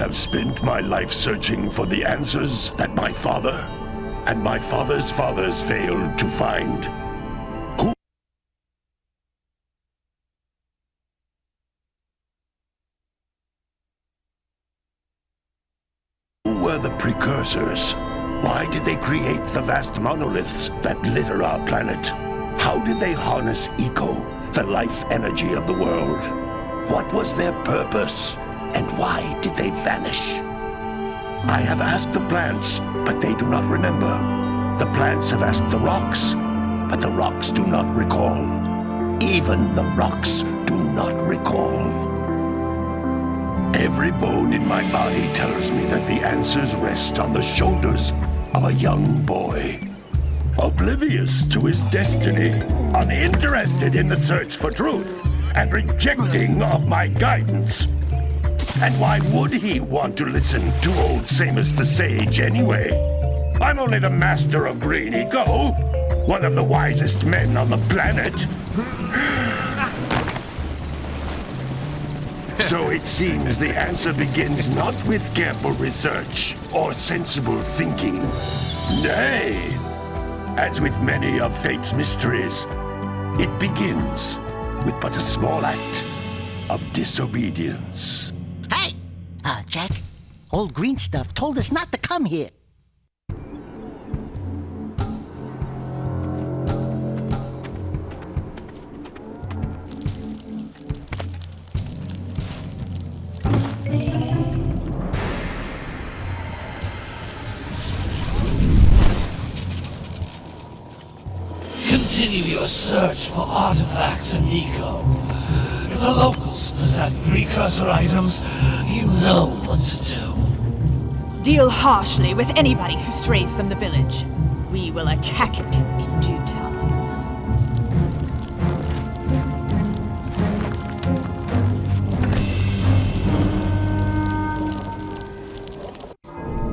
have spent my life searching for the answers that my father and my father's fathers failed to find. Who were the Precursors? Why did they create the vast monoliths that litter our planet? How did they harness eco, the life energy of the world? What was their purpose? And why did they vanish? I have asked the plants, but they do not remember. The plants have asked the rocks, but the rocks do not recall. Even the rocks do not recall. Every bone in my body tells me that the answers rest on the shoulders of a young boy. Oblivious to his destiny, uninterested in the search for truth, and rejecting of my guidance. And why would he want to listen to old Samus the Sage anyway? I'm only the master of green eco, one of the wisest men on the planet. So it seems the answer begins not with careful research or sensible thinking. Nay, as with many of fate's mysteries, it begins with but a small act of disobedience. Hey! Jack, old green stuff told us not to come here. Continue your search for artifacts and eco. If the locals possess precursor items, you know what to do. Deal harshly with anybody who strays from the village. We will attack it in due time.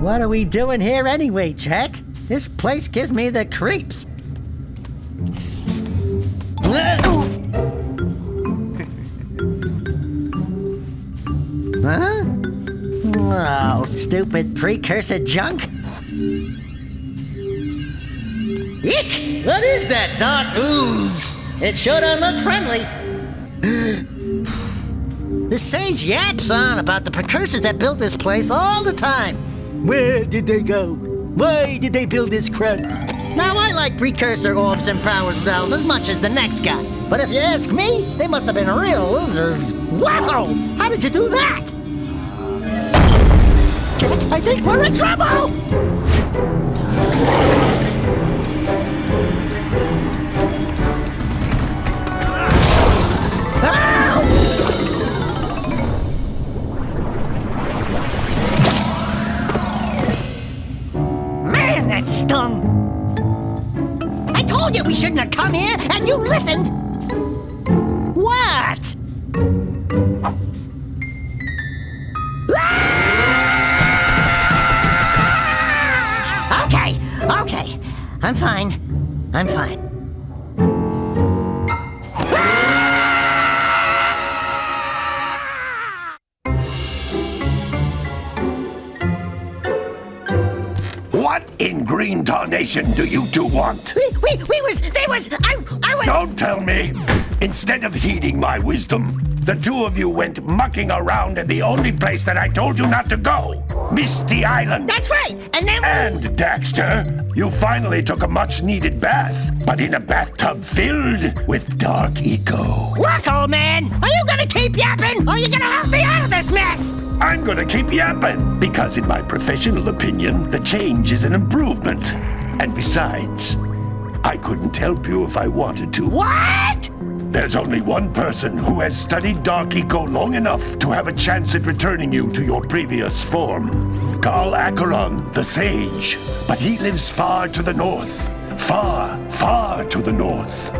What are we doing here anyway, Jack? This place gives me the creeps. Huh? Oh, stupid precursor junk. Eek! What is that dark ooze? It sure don't look friendly. The sage yaps on about the precursors that built this place all the time. Where did they go? Why did they build this crud? Now, I like precursor orbs and power cells as much as the next guy. But if you ask me, they must have been real losers. Wow! How did you do that? I think we're in trouble! Ow! Man, that stung! I told you we shouldn't have come here, and you listened! What? Okay. I'm fine. What in green tarnation do you two want? I was... Don't tell me! Instead of heeding my wisdom, the two of you went mucking around in the only place that I told you not to go, Misty Island. That's right, and then... And, Daxter, you finally took a much-needed bath, but in a bathtub filled with dark eco. Look, old man, are you gonna keep yapping, or are you gonna help me out of this mess? I'm gonna keep yapping, because in my professional opinion, the change is an improvement. And besides, I couldn't help you if I wanted to. What? There's only one person who has studied Dark Eco long enough to have a chance at returning you to your previous form. Carl Acheron, the Sage. But he lives far to the north. Far, far to the north.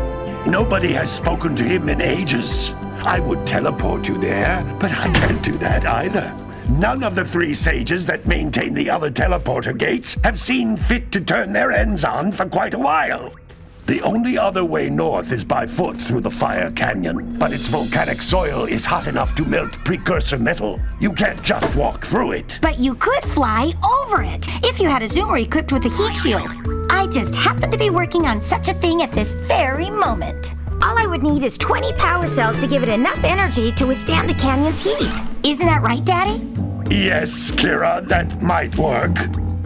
Nobody has spoken to him in ages. I would teleport you there, but I can't do that either. None of the three sages that maintain the other teleporter gates have seen fit to turn their ends on for quite a while. The only other way north is by foot through the Fire Canyon, but its volcanic soil is hot enough to melt precursor metal. You can't just walk through it. But you could fly over it if you had a zoomer equipped with a heat shield. I just happen to be working on such a thing at this very moment. All I would need is 20 power cells to give it enough energy to withstand the canyon's heat. Isn't that right, Daddy? Yes, Kira, that might work.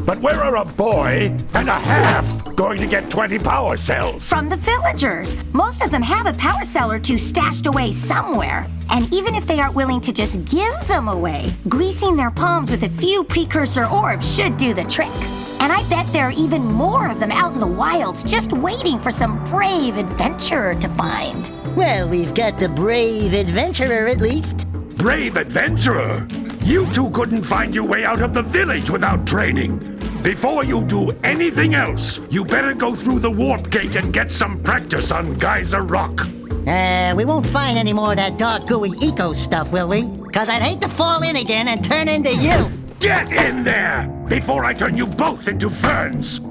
But where are a boy and a half going to get 20 power cells? From the villagers. Most of them have a power cell or two stashed away somewhere. And even if they aren't willing to just give them away, greasing their palms with a few precursor orbs should do the trick. And I bet there are even more of them out in the wilds just waiting for some brave adventurer to find. Well, we've got the brave adventurer at least. Brave adventurer? You two couldn't find your way out of the village without training. Before you do anything else, you better go through the warp gate and get some practice on Geyser Rock. We won't find any more of that dark gooey eco stuff, will we? 'Cause I'd hate to fall in again and turn into you. Get in there before I turn you both into ferns.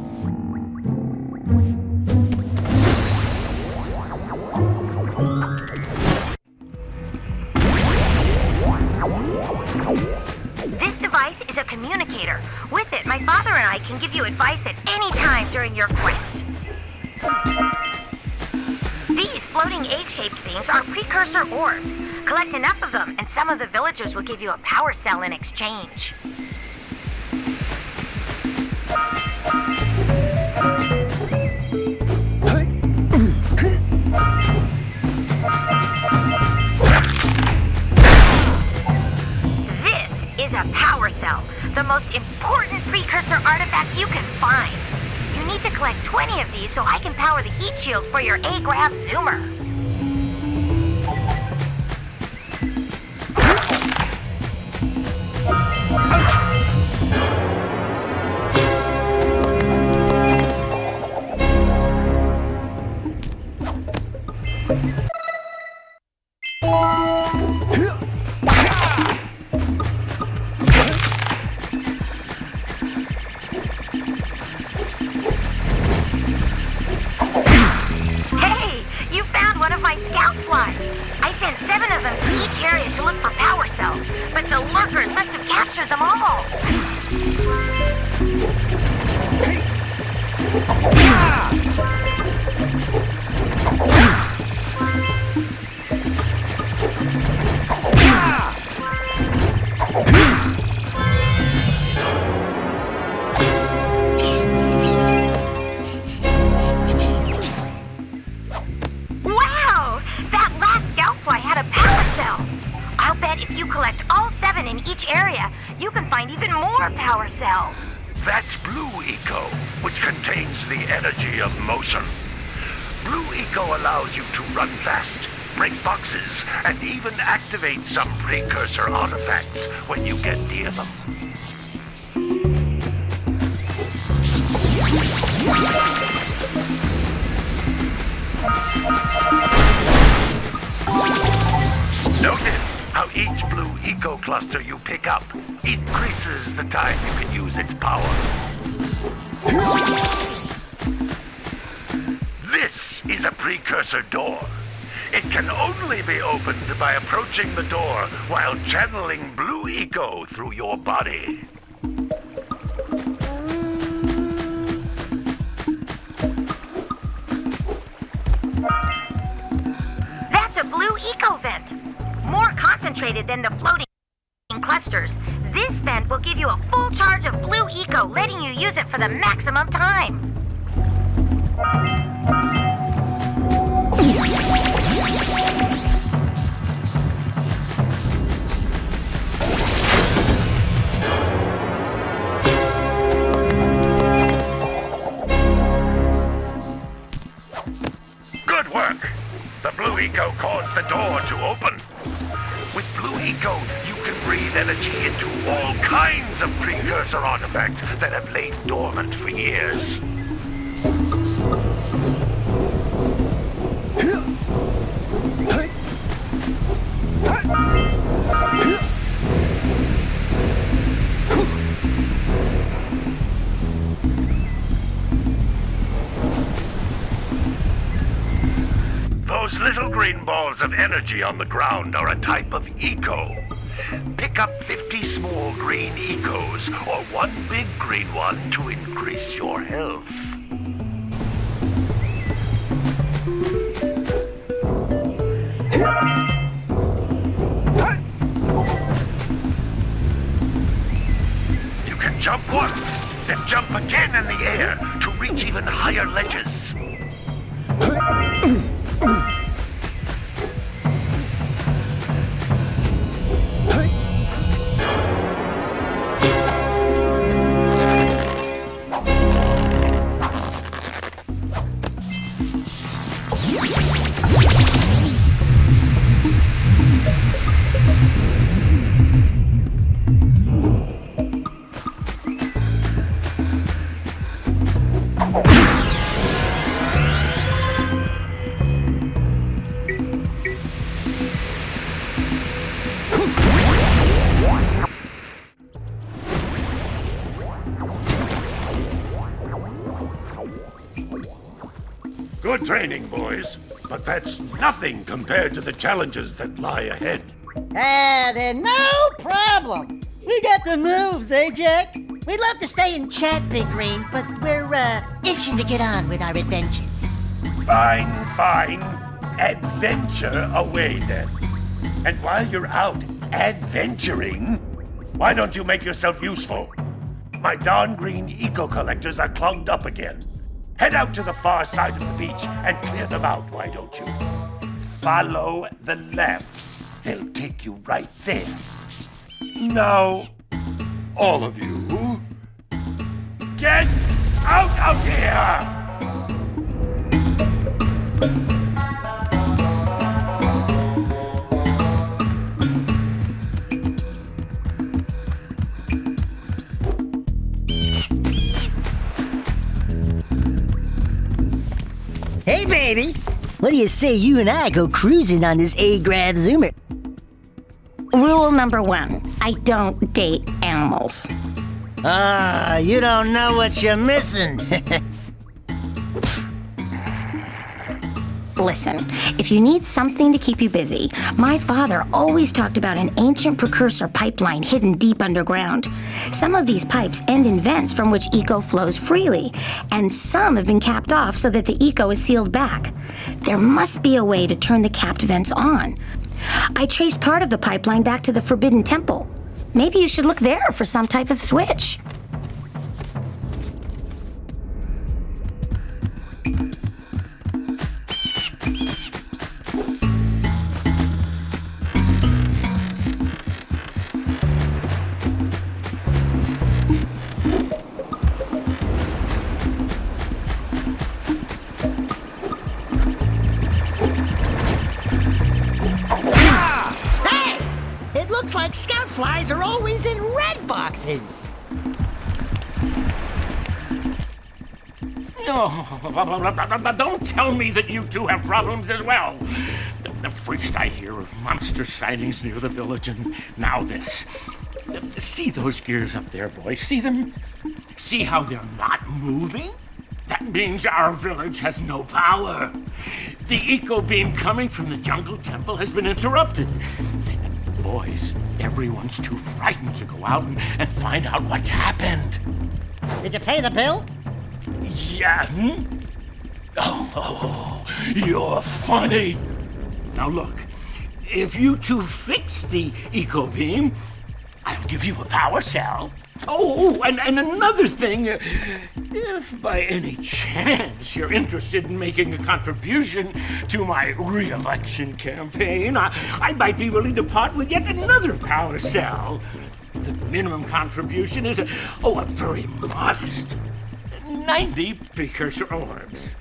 This device is a communicator. With it, my father and I can give you advice at any time during your quest. These floating egg-shaped things are precursor orbs. Collect enough of them, and some of the villagers will give you a power cell in exchange. Is a power cell, the most important precursor artifact you can find. You need to collect 20 of these so I can power the heat shield for your A-Grav zoomer. That's Blue Eco, which contains the energy of motion. Blue Eco allows you to run fast, break boxes, and even activate some precursor artifacts when you get near them. Notice how each Blue Eco cluster you pick up increases the time you can use its power. This is a precursor door. It can only be opened by approaching the door while channeling Blue Eco through your body. That's a Blue Eco vent. More concentrated than the floating clusters. This vent will give you a full charge of Blue Eco, letting you use it for the maximum time. Good work! The Blue Eco caused the door to open. With Blue Eco, you can breathe energy into all kinds of precursor artifacts that have lain dormant for years. Those little green balls of energy on the ground are a type of eco. Pick up 50 small green ecos or one big green one to increase your health. You can jump once, then jump again in the air to reach even higher ledges. Good training, boys, but that's nothing compared to the challenges that lie ahead. Then no problem. We got the moves, eh, Jack? We'd love to stay and chat, Big Green, but we're, itching to get on with our adventures. Fine. Adventure away, then. And while you're out adventuring, why don't you make yourself useful? My darn green eco-collectors are clogged up again. Head out to the far side of the beach and clear them out, why don't you? Follow the lamps. They'll take you right there. Now, all of you, get out of here! Hey, baby. What do you say you and I go cruising on this A-Grav Zoomer? Rule number 1, I don't date animals. You don't know what you're missing. Listen, if you need something to keep you busy, my father always talked about an ancient precursor pipeline hidden deep underground. Some of these pipes end in vents from which eco flows freely, and some have been capped off so that the eco is sealed back. There must be a way to turn the capped vents on. I traced part of the pipeline back to the Forbidden Temple. Maybe you should look there for some type of switch. Looks like scout flies are always in red boxes. No, don't tell me that you two have problems as well. The first I hear of monster sightings near the village, and now this. See those gears up there, boys? See them? See how they're not moving? That means our village has no power. The eco beam coming from the jungle temple has been interrupted. Boys, everyone's too frightened to go out and find out what's happened. Did you pay the bill? Yeah. Oh, you're funny. Now look, if you two fix the eco beam, I'll give you a power cell. Oh, and another thing, if by any chance you're interested in making a contribution to my re-election campaign, I might be willing to part with yet another power cell. The minimum contribution is a very modest 90 precursor orbs.